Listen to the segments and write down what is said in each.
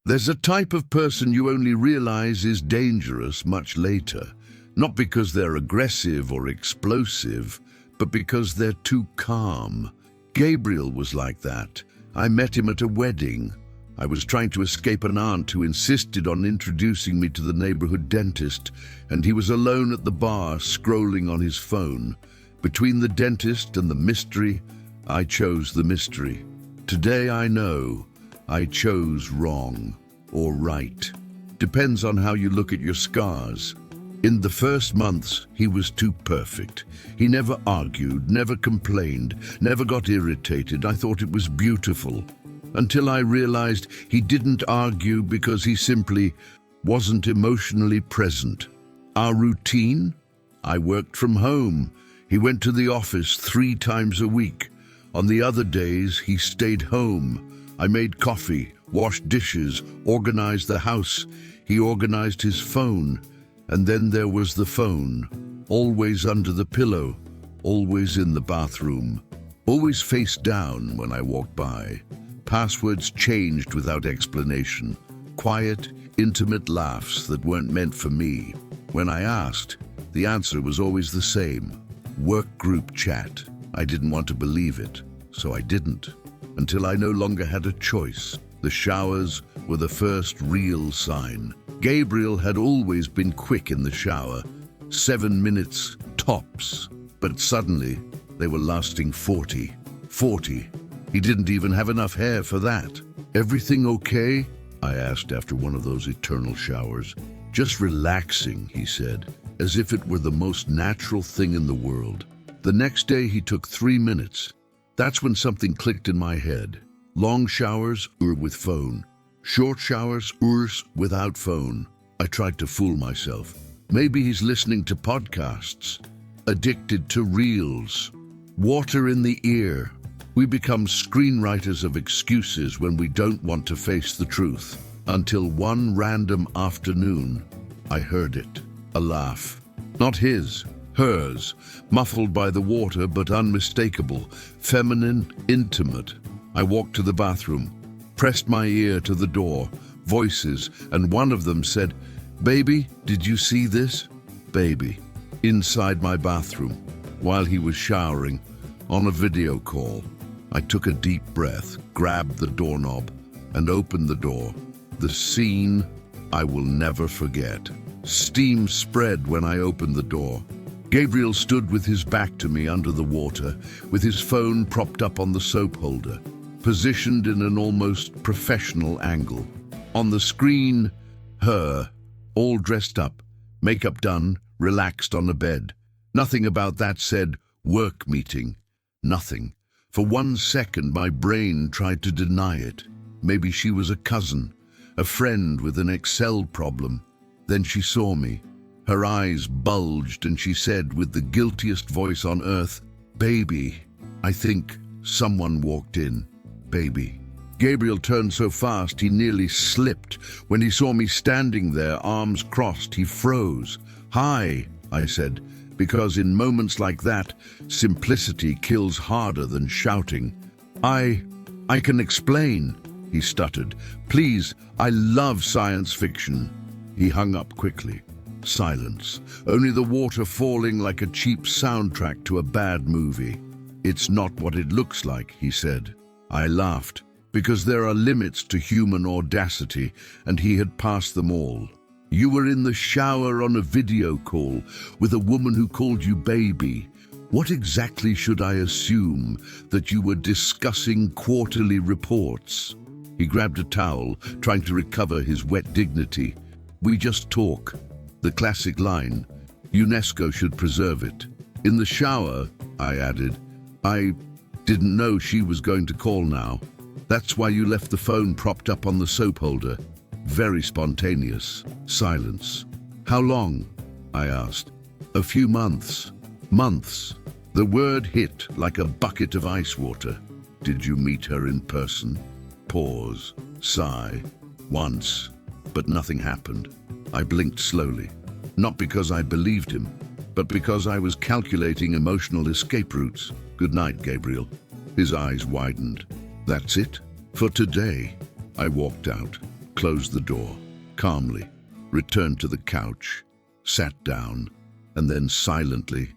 There's a type of person you only realize is dangerous much later, not because they're aggressive or explosive, but because they're too calm. Gabriel was like that. I met him at a wedding. I was trying to escape an aunt who insisted on introducing me to the neighborhood dentist, and he was alone at the bar scrolling on his phone. Between the dentist and the mystery, I chose the mystery. Today I know I chose wrong or right. Depends on how you look at your scars. In the first months, he was too perfect. He never argued, never complained, never got irritated. I thought it was beautiful. Until I realized he didn't argue because he simply wasn't emotionally present. Our routine? I worked from home. He went to the office 3 times a week. On the other days, he stayed home. I made coffee, washed dishes, organized the house. He organized his phone. And then there was the phone, always under the pillow, always in the bathroom, always face down when I walked by. Passwords changed without explanation. Quiet, intimate laughs that weren't meant for me. When I asked, the answer was always the same. Work group chat. I didn't want to believe it, so I didn't. Until I no longer had a choice. The showers were the first real sign. Gabriel had always been quick in the shower, 7 minutes tops. But suddenly, they were lasting 40. He didn't even have enough hair for that. "Everything okay?" I asked after one of those eternal showers. "Just relaxing," he said, as if it were the most natural thing in the world. The next day he took 3 minutes. That's when something clicked in my head. Long showers, with phone. Short showers, without phone. I tried to fool myself. Maybe he's listening to podcasts, addicted to reels. Water in the ear. We become screenwriters of excuses when we don't want to face the truth. Until one random afternoon, I heard it. A laugh. Not his, hers, muffled by the water but unmistakable, feminine, intimate. I walked to the bathroom, pressed my ear to the door, voices, and one of them said, "Baby, did you see this?" Baby. Inside my bathroom, while he was showering, on a video call. I took a deep breath, grabbed the doorknob, and opened the door. The scene I will never forget. Steam spread when I opened the door. Gabriel stood with his back to me under the water, with his phone propped up on the soap holder, positioned in an almost professional angle. On the screen, her, all dressed up, makeup done, relaxed on a bed. Nothing about that said, work meeting. Nothing. For 1 second, my brain tried to deny it. Maybe she was a cousin, a friend with an Excel problem. Then she saw me. Her eyes bulged and she said with the guiltiest voice on earth, "Baby, I think someone walked in. Baby." Gabriel turned so fast he nearly slipped. When he saw me standing there, arms crossed, he froze. "Hi," I said, because in moments like that, simplicity kills harder than shouting. I can explain," he stuttered. "Please, I love science fiction." He hung up quickly. Silence. Only the water falling like a cheap soundtrack to a bad movie. "It's not what it looks like," he said. I laughed, because there are limits to human audacity, and he had passed them all. "You were in the shower on a video call with a woman who called you baby. What exactly should I assume? That you were discussing quarterly reports?" He grabbed a towel, trying to recover his wet dignity. "We just talk." The classic line. UNESCO should preserve it. "In the shower," I added. "I didn't know she was going to call now. That's why you left the phone propped up on the soap holder." Very spontaneous. Silence. "How long?" I asked. "A few months." Months. The word hit like a bucket of ice water. "Did you meet her in person?" Pause. Sigh. "Once." But nothing happened. I blinked slowly. Not because I believed him, but because I was calculating emotional escape routes. "Good night, Gabriel." His eyes widened. "That's it? For today?" I walked out. closed the door, calmly, returned to the couch, sat down, and then silently,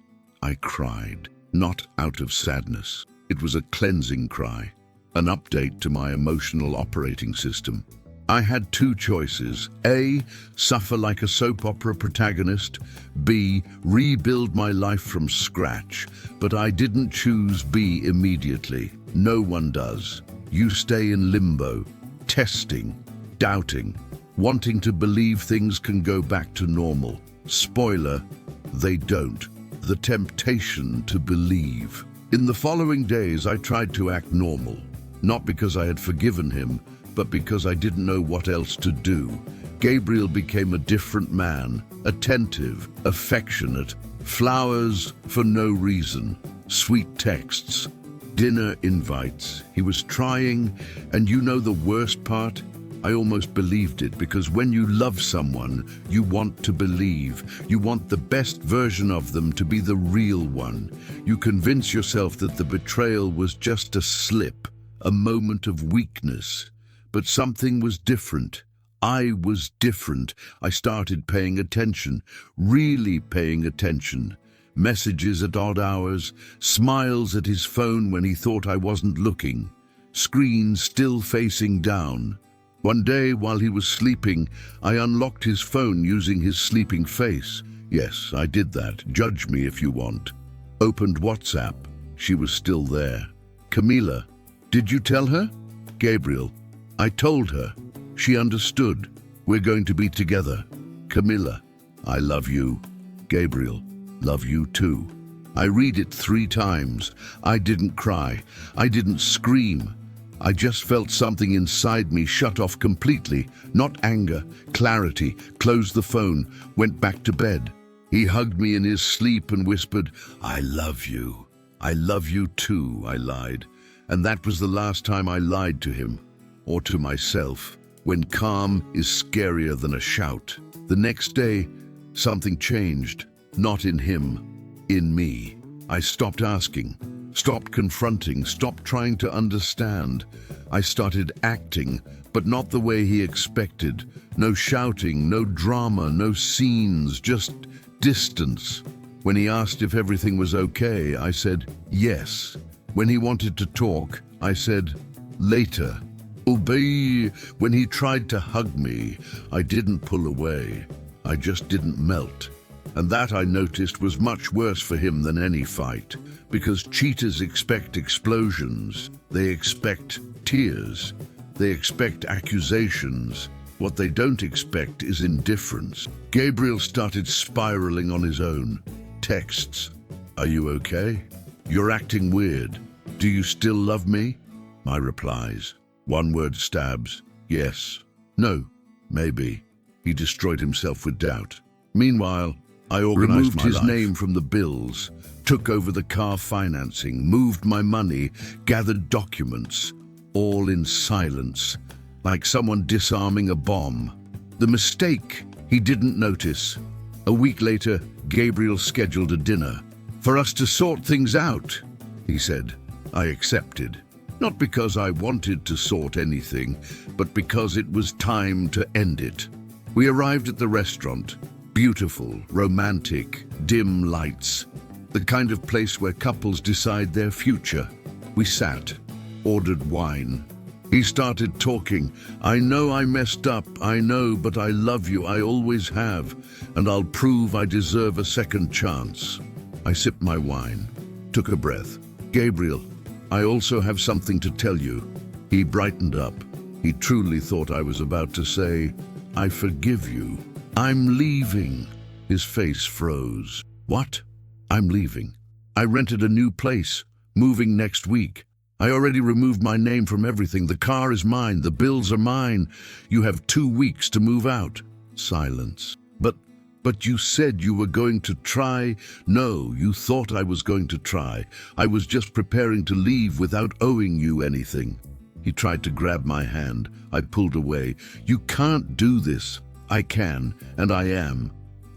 I cried. Not out of sadness. It was a cleansing cry, an update to my emotional operating system. I had two choices. A, suffer like a soap opera protagonist. B, rebuild my life from scratch. But I didn't choose B immediately. No one does. You stay in limbo, testing, doubting, wanting to believe things can go back to normal. Spoiler, they don't. The temptation to believe. In the following days, I tried to act normal, not because I had forgiven him, but because I didn't know what else to do. Gabriel became a different man, attentive, affectionate, flowers for no reason, sweet texts, dinner invites. He was trying, and you know the worst part? I almost believed it, because when you love someone, you want to believe. You want the best version of them to be the real one. You convince yourself that the betrayal was just a slip, a moment of weakness. But something was different. I was different. I started paying attention, really paying attention. Messages at odd hours, smiles at his phone when he thought I wasn't looking, screen still facing down. One day, while he was sleeping, I unlocked his phone using his sleeping face. Yes, I did that. Judge me if you want. Opened WhatsApp. She was still there. Camila, did you tell her? Gabriel, I told her. She understood. We're going to be together. Camila, I love you. Gabriel, love you too. I read it 3 times. I didn't cry. I didn't scream. I just felt something inside me shut off completely. Not anger, clarity. Closed the phone, went back to bed. He hugged me in his sleep and whispered, I love you. I love you too, I lied. And that was the last time I lied to him, or to myself, when calm is scarier than a shout. The next day, something changed. Not in him, in me. I stopped asking, stopped confronting, stopped trying to understand. I started acting, but not the way he expected. No shouting, no drama, no scenes, just distance. When he asked if everything was okay, I said yes. When he wanted to talk, I said later. Obey. When he tried to hug me, I didn't pull away. I just didn't melt. And that, I noticed, was much worse for him than any fight, because cheaters expect explosions, they expect tears, they expect accusations. What they don't expect is indifference. Gabriel started spiraling on his own. Texts, are you okay? You're acting weird. Do you still love me? My replies, one-word stabs, yes, no, maybe. He destroyed himself with doubt. Meanwhile, I removed his name from the bills, took over the car financing, moved my money, gathered documents, all in silence, like someone disarming a bomb. The mistake he didn't notice. A week later, Gabriel scheduled a dinner. For us to sort things out, he said. I accepted. Not because I wanted to sort anything, but because it was time to end it. We arrived at the restaurant. Beautiful, romantic, dim lights. The kind of place where couples decide their future. We sat, ordered wine. He started talking. I know I messed up, I know, but I love you, I always have, and I'll prove I deserve a second chance. I sipped my wine, took a breath. Gabriel, I also have something to tell you. He brightened up. He truly thought I was about to say, I forgive you. I'm leaving. His face froze. What? I'm leaving. I rented a new place, moving next week. I already removed my name from everything. The car is mine. The bills are mine. You have 2 weeks to move out. Silence. But you said you were going to try. No, you thought I was going to try. I was just preparing to leave without owing you anything. He tried to grab my hand. I pulled away. You can't do this. I can, and I am.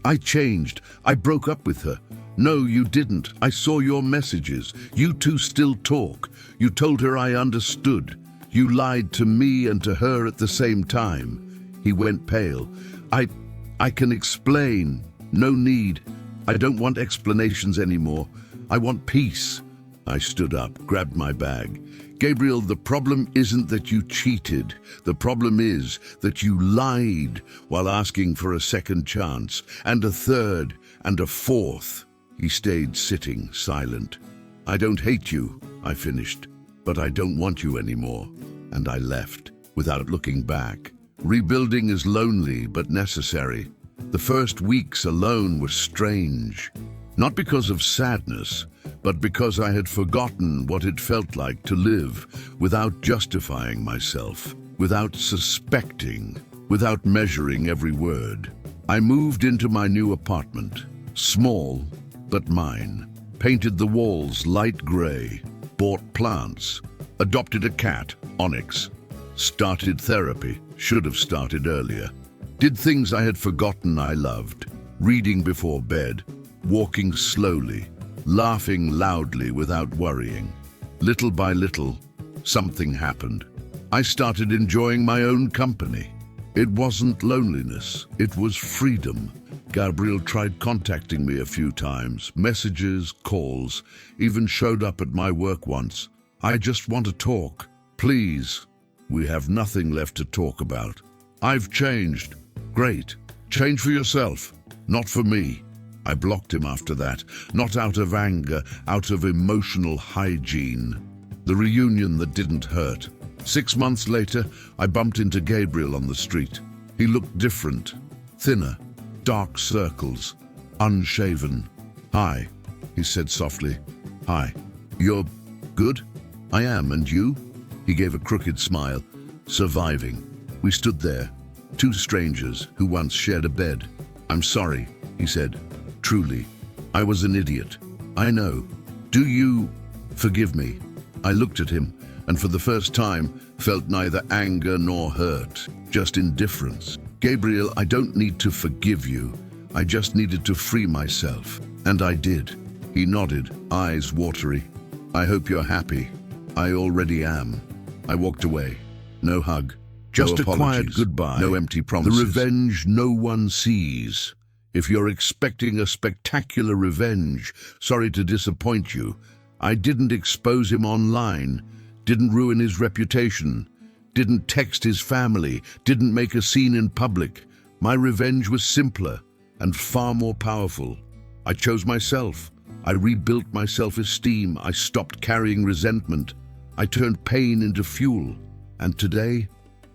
I changed. I broke up with her. No, you didn't. I saw your messages. You two still talk. You told her I understood. You lied to me and to her at the same time. He went pale. I can explain. No need. I don't want explanations anymore. I want peace. I stood up, grabbed my bag. Gabriel, the problem isn't that you cheated. The problem is that you lied while asking for a second chance, and a third, and a fourth. He stayed sitting, silent. I don't hate you, I finished, but I don't want you anymore. And I left, without looking back. Rebuilding is lonely, but necessary. The first weeks alone were strange. Not because of sadness, but because I had forgotten what it felt like to live without justifying myself, without suspecting, without measuring every word. I moved into my new apartment, small, but mine. Painted the walls light gray, bought plants, adopted a cat, Onyx. Started therapy, should have started earlier. Did things I had forgotten I loved, reading before bed, walking slowly, laughing loudly without worrying. Little by little, something happened. I started enjoying my own company. It wasn't loneliness, it was freedom. Gabriel tried contacting me a few times, messages, calls, even showed up at my work once. I just want to talk. Please. We have nothing left to talk about. I've changed. Great. Change for yourself, not for me. I blocked him after that, not out of anger, out of emotional hygiene. The reunion that didn't hurt. 6 months later, I bumped into Gabriel on the street. He looked different, thinner, dark circles, unshaven. Hi, he said softly. Hi. You're good? I am, and you? He gave a crooked smile. Surviving. We stood there, two strangers who once shared a bed. I'm sorry, he said. Truly, I was an idiot. I know. Do you forgive me? I looked at him, and for the first time, felt neither anger nor hurt, just indifference. Gabriel, I don't need to forgive you. I just needed to free myself. And I did. He nodded, eyes watery. I hope you're happy. I already am. I walked away. No hug. Just a quiet goodbye. No empty promises. The revenge no one sees. If you're expecting a spectacular revenge, sorry to disappoint you. I didn't expose him online, didn't ruin his reputation, didn't text his family, didn't make a scene in public. My revenge was simpler and far more powerful. I chose myself. I rebuilt my self-esteem. I stopped carrying resentment. I turned pain into fuel. And today,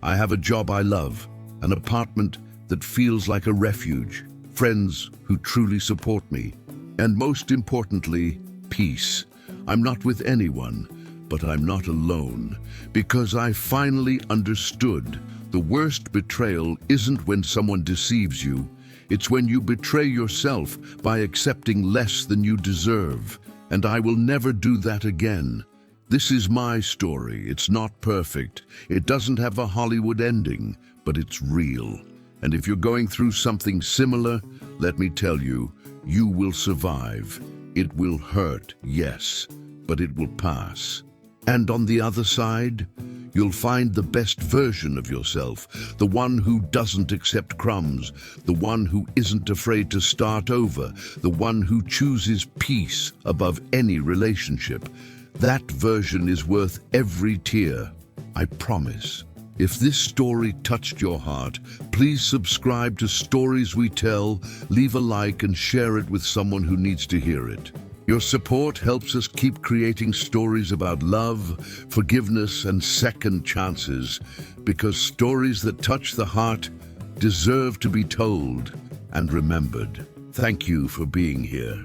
I have a job I love, an apartment that feels like a refuge, friends who truly support me, and most importantly, peace. I'm not with anyone, but I'm not alone, because I finally understood the worst betrayal isn't when someone deceives you. It's when you betray yourself by accepting less than you deserve, and I will never do that again. This is my story. It's not perfect. It doesn't have a Hollywood ending, but it's real. And if you're going through something similar, let me tell you, you will survive. It will hurt, yes, but it will pass. And on the other side, you'll find the best version of yourself, the one who doesn't accept crumbs, the one who isn't afraid to start over, the one who chooses peace above any relationship. That version is worth every tear, I promise. If this story touched your heart, please subscribe to Stories We Tell, leave a like and share it with someone who needs to hear it. Your support helps us keep creating stories about love, forgiveness, and second chances, because stories that touch the heart deserve to be told and remembered. Thank you for being here.